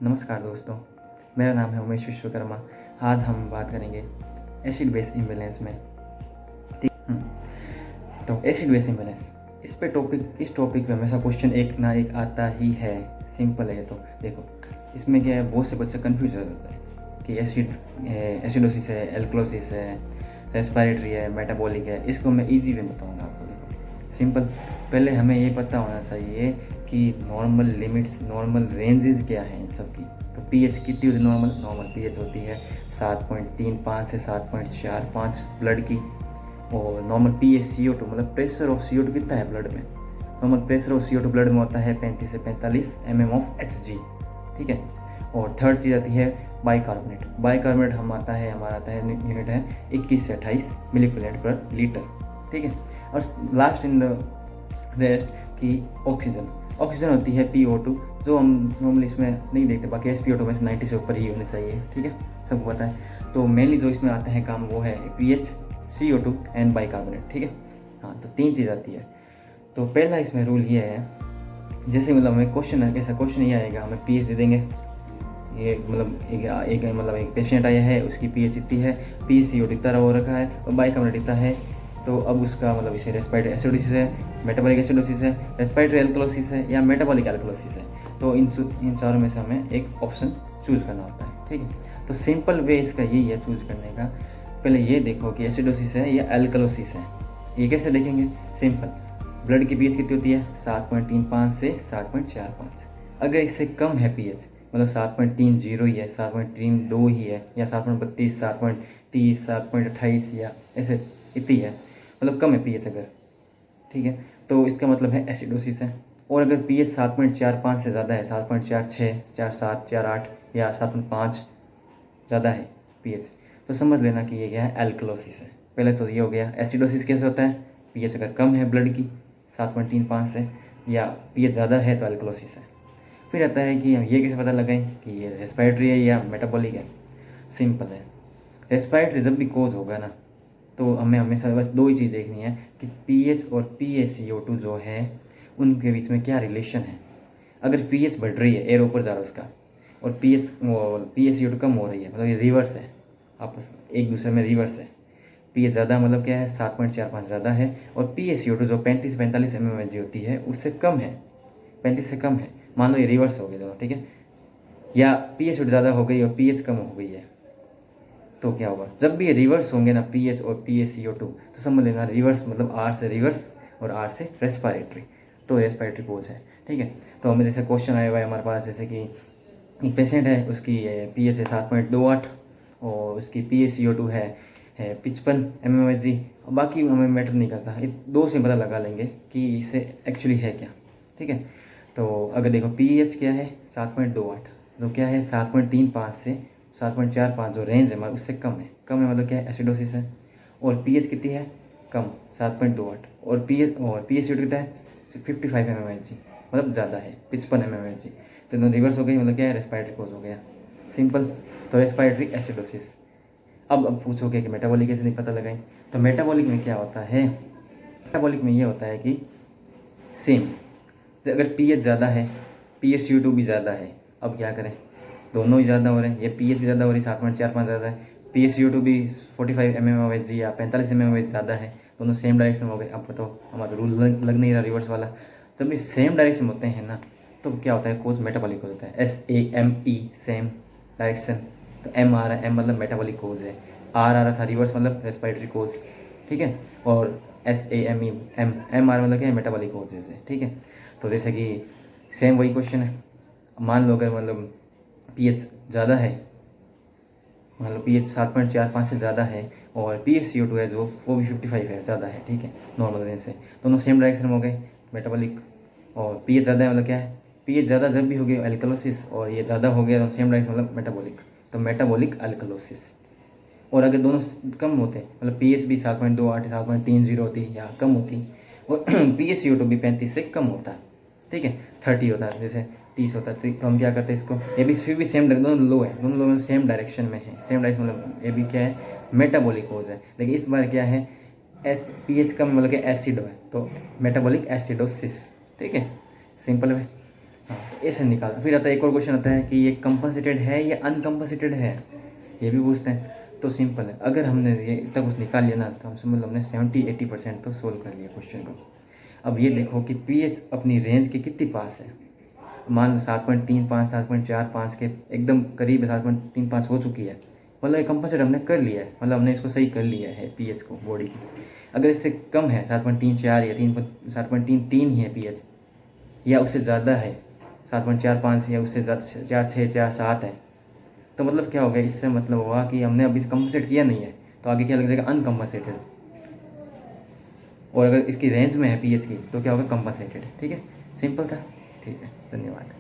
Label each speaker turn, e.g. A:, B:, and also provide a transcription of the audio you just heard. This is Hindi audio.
A: नमस्कार दोस्तों, मेरा नाम है उमेश विश्वकर्मा। आज हम बात करेंगे एसिड बेस इम्बैलेंस में। ठीक। तो एसिड बेस इम्बैलेंस इस टॉपिक पे हमेशा क्वेश्चन एक ना एक आता ही है। सिंपल है। तो देखो, इसमें क्या है, बहुत से बच्चे कन्फ्यूज हो जाते हैं कि एसिडोसिस है, एल्कलोसिस है, रेस्पिरेटरी है, मेटाबॉलिक है। इसको मैं ईजी वे बताऊँगा आपको। देखो सिंपल, पहले हमें ये पता होना चाहिए कि नॉर्मल लिमिट्स, नॉर्मल रेंजेस क्या हैं इन सब की। तो पीएच कितनी होती है? नॉर्मल पीएच होती है 7.35 से 7.45 ब्लड की। और नॉर्मल पीएच CO2 मतलब प्रेशर ऑफ CO2 कितना है ब्लड में? Normal pressure of CO2 blood में होता है 35 से 45 mm ऑफ Hg। ठीक है। और थर्ड चीज़ आती है बाइकार्बोनेट। बाइकार्बोनेट हमारा आता है यूनिट है 21 से 28 मिलीकुलेट पर लीटर। ठीक है। और लास्ट इन द रेस्ट की ऑक्सीजन होती है PO2, जो हम नॉर्मली इसमें नहीं देखते। बाकी SpO2 में से 90 से ऊपर ही होनी चाहिए। ठीक है, सबको पता है। तो मेनली जो इसमें आते हैं काम, वो है pH, CO2 एंड बाइकार्बोनेट। ठीक है। हाँ, तो तीन चीज़ आती है। तो पहला इसमें रूल ये है, जैसे मतलब हमें क्वेश्चन है, कैसा क्वेश्चन ये आएगा, हमें pH दे देंगे। ये मतलब एक पेशेंट आया है, उसकी pH इतनी है, pH CO2 इतना हो रखा है और बाइकार्बोनेट इतना है। तो अब उसका मतलब इसे रेस्पिरेटरी एसिडोसिस है, मेटाबॉलिक एसिडोसिस है, रेस्पिरेटरी एल्कलोसिस है या मेटाबॉलिक एल्कलोसिस है। तो इन चारों में से हमें एक ऑप्शन चूज़ करना होता है। ठीक है। तो सिंपल वे इसका यही है चूज़ करने का। पहले ये देखो कि एसिडोसिस है या एल्कलोसिस है। ये कैसे देखेंगे? सिंपल, ब्लड की pH कितनी होती है? 7.35 से 7.45। अगर इससे कम है pH, मतलब 7.30 ही है, 7.32 ही है, या 7.32, 7.30, 7.28 या ऐसे इतनी है, मतलब कम है pH अगर। ठीक है, तो इसका मतलब है एसिडोसिस है। और अगर pH 7.45 से ज़्यादा है, 7.46, 47, 48 या 7.5 ज़्यादा है pH, तो समझ लेना कि ये क्या है, एल्कलोसिस है। पहले तो ये हो गया। एसिडोसिस कैसे होता है? pH अगर कम है ब्लड की 7.35 से या pH ज़्यादा है तो एल्कलोसिस है। फिर आता है कि हम ये कैसे पता लगाएं कि ये रेस्पिरेटरी है या मेटाबॉलिक है? सिंपल है, रेस्पिरेटरी जब भी कोज होगा ना, तो हमें हमेशा बस दो ही चीज़ देखनी है कि pH और PaCO2 जो है उनके बीच में क्या रिलेशन है। अगर pH बढ़ रही है, एयर ऊपर जा रहा है उसका, और PaCO2 कम हो रही है, मतलब ये रिवर्स है, आपस एक दूसरे में रिवर्स है। pH ज़्यादा मतलब क्या है, 7.45 ज़्यादा है, और PaCO2 जो 35-45 mmHg होती है उससे कम है, 35 से कम है। मान लो ये रिवर्स हो गया दोनों। ठीक है। या PaCO2 ज़्यादा हो गई और pH कम हो गई है, तो क्या होगा? जब भी ये रिवर्स होंगे ना, pH और PaCO2, तो समझ लेना रिवर्स मतलब R से रिवर्स और R से रेस्पिरेटरी, तो रेस्पिरेटरी कोज है। ठीक है। तो हमें जैसे क्वेश्चन आया हुआ है हमारे पास, जैसे कि एक पेशेंट है, उसकी pH है 7.28 और उसकी PaCO2 है 55 mmHg। बाकी हमें मैटर नहीं करता, दो से पता लगा लेंगे कि इसे एक्चुअली है क्या। ठीक है। तो अगर देखो pH क्या है, 7.28, जो क्या है 7.35 से 7.45 जो रेंज है हमारा, उससे कम है। कम है मतलब क्या है, एसिडोसिस है। और pH कितनी है? कम, 7.28। और PaCO2 कितना है? 55 mmHg, मतलब ज़्यादा है, 55 mmHg। तो दोनों रिवर्स हो गई, मतलब क्या है, रेस्पिरेटरी कोज हो गया। सिंपल। तो रेस्पिरेटरी एसिडोसिस। अब पूछोगे कि मेटाबॉलिक कैसे नहीं पता लगाएं? तो मेटाबॉलिक में क्या होता है? मेटाबॉलिक में ये होता है कि सेम, अगर pH ज़्यादा है, PaCO2 भी ज़्यादा है, अब क्या करें? दोनों ही ज़्यादा हो रहे हैं, ये pH भी ज़्यादा हो रही है, 7.45 ज़्यादा है, PaCO2 भी 45 mmHg या 45 mmHg ज़्यादा है, दोनों सेम डायरेक्शन में हो गए। अब बताओ, हमारा रूल लग नहीं रहा रिवर्स वाला। जब ये सेम डायरेक्शन होते हैं ना, तो क्या होता है, कोज मेटाबॉलिक होता है। SAME, same direction. तो M आ रहा है, M मतलब मेटाबॉलिक कोज है। R आ रहा था रिवर्स, मतलब रेस्पिरेटरी कोज। ठीक है। और SAME, M आ रहा मतलब क्या है, मेटाबॉलिक कोजेज है। ठीक है। तो जैसे कि सेम वही क्वेश्चन है, मान लो अगर मतलब pH ज़्यादा है, मान लो pH 7.45 से ज़्यादा है, और PaCO2 है जो वो भी 55 है, ज़्यादा है। ठीक है, नॉर्मल रेंज से, दोनों सेम डायरेक्शन में हो गए, मेटाबॉलिक। और pH ज़्यादा है मतलब क्या है, pH ज़्यादा जब भी हो गया एल्कलोसिस, और ये ज़्यादा हो गया तो सेम डायरेक्शन मतलब मेटाबॉलिक, तो मेटाबॉलिक एल्कलोसिस। और अगर दोनों कम होते, मतलब pH भी 7.28, 7.30 होती या कम होती, और PaCO2 भी 35 से कम होता, ठीक है, 30 होता है, जैसे 30 होता है, तो हम क्या करते हैं इसको, ये भी फिर भी सेम, दोनों लो है, दोनों लोग सेम डायरेक्शन में है। सेम डायरेक्शन मतलब ये भी क्या है, मेटाबॉलिक कोज है। लेकिन इस बार क्या है, pH कम मतलब कि एसिड है, तो मेटाबॉलिक एसिडोसिस। ठीक है, सिंपल है। हाँ, तो ऐसे निकाल। फिर आता है एक और क्वेश्चन आता है कि ये कंपनसेटेड है या अनकम्पनसेटेड है, ये भी पूछते हैं। तो सिंपल है, अगर हमने ये इतना कुछ निकाल लिया ना तो हम समझ लो हमने 70-80% तो सोल्व कर लिया क्वेश्चन को। अब ये देखो कि पीएच अपनी रेंज के कितनी पास है। मान लो 7.35 7.45 के एकदम करीब 7.35 हो चुकी है, मतलब ये कंपनसेट हमने कर लिया है, मतलब हमने इसको सही कर लिया है पीएच को बॉडी की। अगर इससे कम है 7.34 या 7.33 ही है पीएच, या उससे ज़्यादा है 7.45 या उससे ज़्यादा 4.6 4.7 है, तो मतलब क्या हो गया, इससे मतलब हुआ कि हमने अभी कंपनसेट किया नहीं है, तो आगे क्या लग जाएगा, अनकम्पनसेटेड। और अगर इसकी रेंज में है पीएच की तो क्या होगा, कंपनसेटेड। ठीक है, सिंपल था। ठीक है, धन्यवाद।